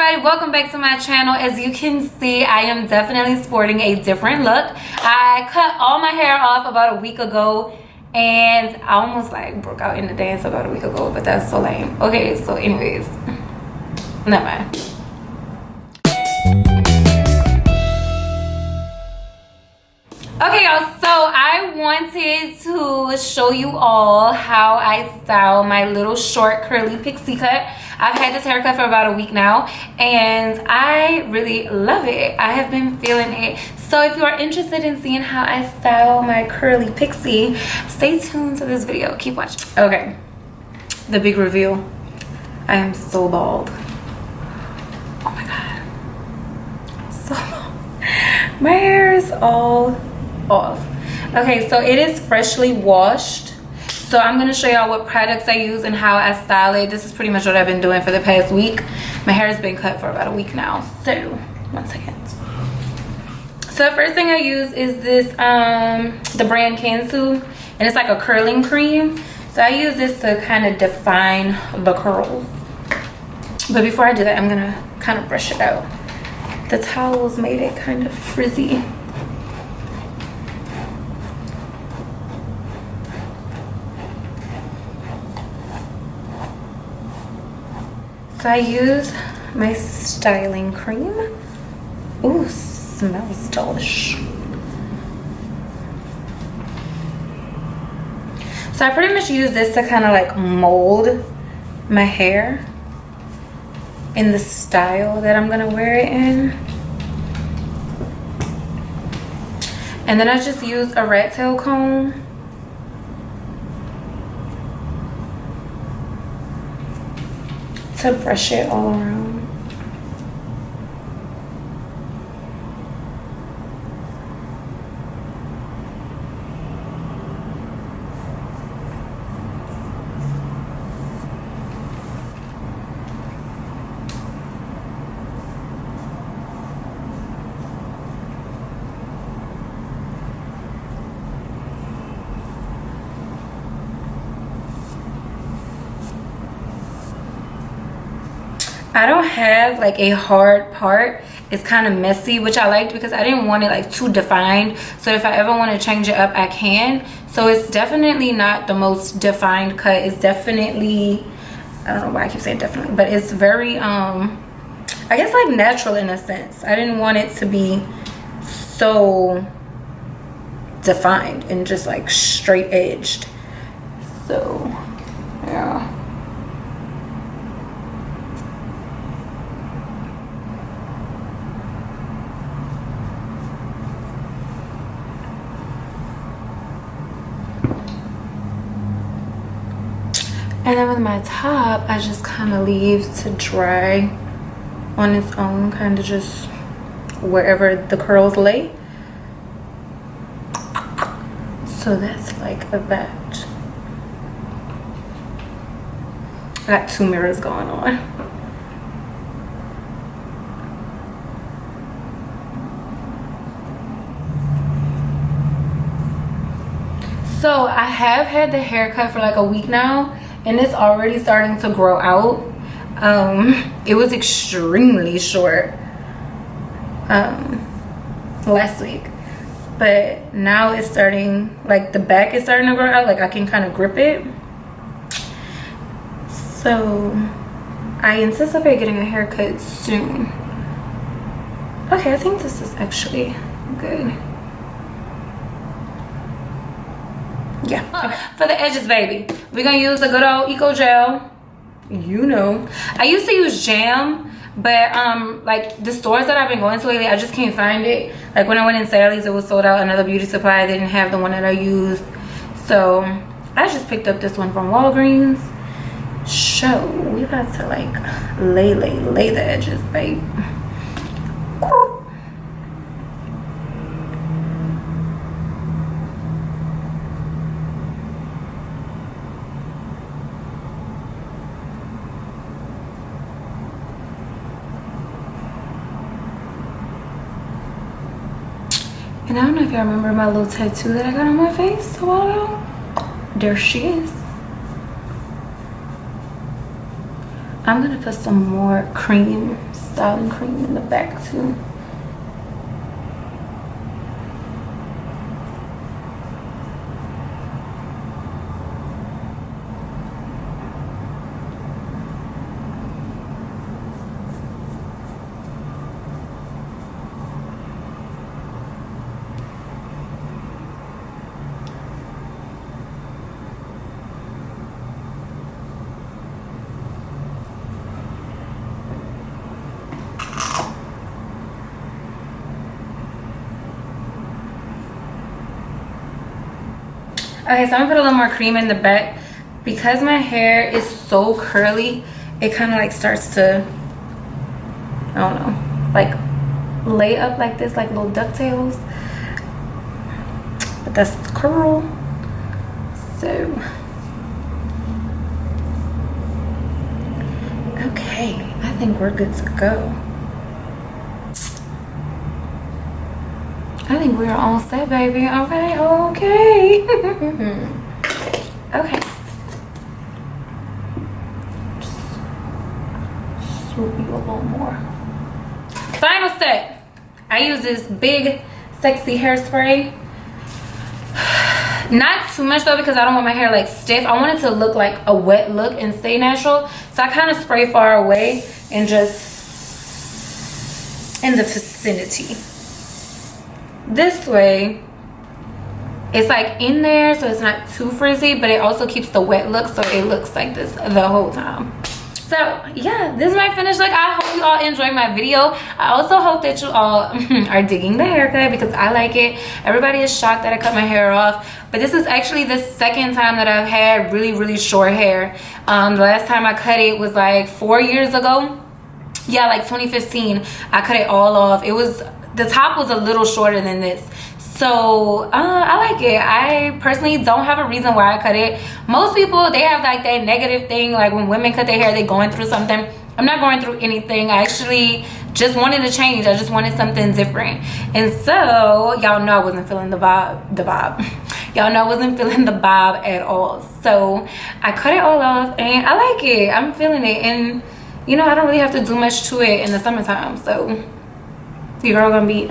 everybody, welcome back to my channel. As you can see, I am definitely sporting a different look. I cut all my hair off about a week ago and I almost like broke out in the dance about a week ago, but that's so lame. Okay, so anyways, never mind. Okay y'all, so I wanted to show you all how I style my little short curly pixie cut. I've had this haircut for about a week now and I really love it. I have been feeling it. So if you are interested in seeing how I style my curly pixie, stay tuned to this video. Keep watching. Okay, the big reveal. I am so bald. Oh my god, so bald. My hair is all off. Okay, so it is freshly washed. So I'm going to show y'all what products I use and how I style it. This is pretty much what I've been doing for the past week. My hair has been cut for about a week now. So, 1 second. So the first thing I use is this, the brand Kansu. And it's like a curling cream. So I use this to kind of define the curls. But before I do that, I'm going to kind of brush it out. The towels made it kind of frizzy. So I use my styling cream. Ooh, smells delish. So I pretty much use this to kind of like mold my hair in the style that I'm gonna wear it in. And then I just use a rat tail comb to brush it all around. I don't have like a hard part. It's kind of messy, which I liked because I didn't want it like too defined. So if I ever want to change it up, I can. So it's definitely not the most defined cut. It's definitely, I don't know why I keep saying definitely, but it's very I guess like natural in a sense. I didn't want it to be so defined and just like straight edged. So yeah. And then with my top, I just kind of leave to dry on its own, kind of just wherever the curls lay. So that's like that. I got 2 mirrors going on. So I have had the haircut for like a week now. And it's already starting to grow out. It was extremely short last week, but now it's starting, like the back is starting to grow out, like I can kind of grip it. So I anticipate getting a haircut soon. Okay, I think this is actually good. Yeah, for the edges, baby, we're gonna use the good old Eco Gel. You know, I used to use jam, but like the stores that I've been going to lately, I just can't find it. Like when I went in Sally's, it was sold out. Another beauty supply, they didn't have the one that I used, so I just picked up this one from Walgreens. So we about to like lay the edges, babe. And I don't know if y'all remember my little tattoo that I got on my face a while ago. There she is. I'm gonna put some more cream, styling cream in the back too. Okay, so I'm gonna put a little more cream in the back because my hair is so curly. It kind of like starts to, I don't know, like lay up like this, like little ducktails. But that's the curl. So, okay, I think we're good to go. I think we're all set, baby. Okay, okay. Okay. Just swoop you a little more. Final step. I use this big, sexy hairspray. Not too much though, because I don't want my hair like stiff. I want it to look like a wet look and stay natural. So I kind of spray far away and just in the vicinity. This way it's like in there, so it's not too frizzy, but it also keeps the wet look, so it looks like this the whole time. So yeah, this is my finished look. I hope you all enjoyed my video. I also hope that you all are digging the haircut, because I like it. Everybody is shocked that I cut my hair off, but this is actually the second time that I've had really short hair. The last time I cut it was like 4 years ago. Yeah, like 2015. I cut it all off. It was, the top was a little shorter than this. So I like it. I personally don't have a reason why I cut it. Most people, they have like that negative thing, like when women cut their hair, they're going through something. I'm not going through anything. I actually just wanted to change. I just wanted something different. And so y'all know I wasn't feeling the vibe. Y'all know I wasn't feeling the vibe at all. So I cut it all off and I like it. I'm feeling it. And you know, I don't really have to do much to it in the summertime. So your girl gonna be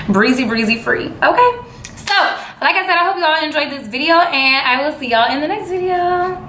breezy free. Okay, so like I said, I hope you all enjoyed this video, and I will see y'all in the next video.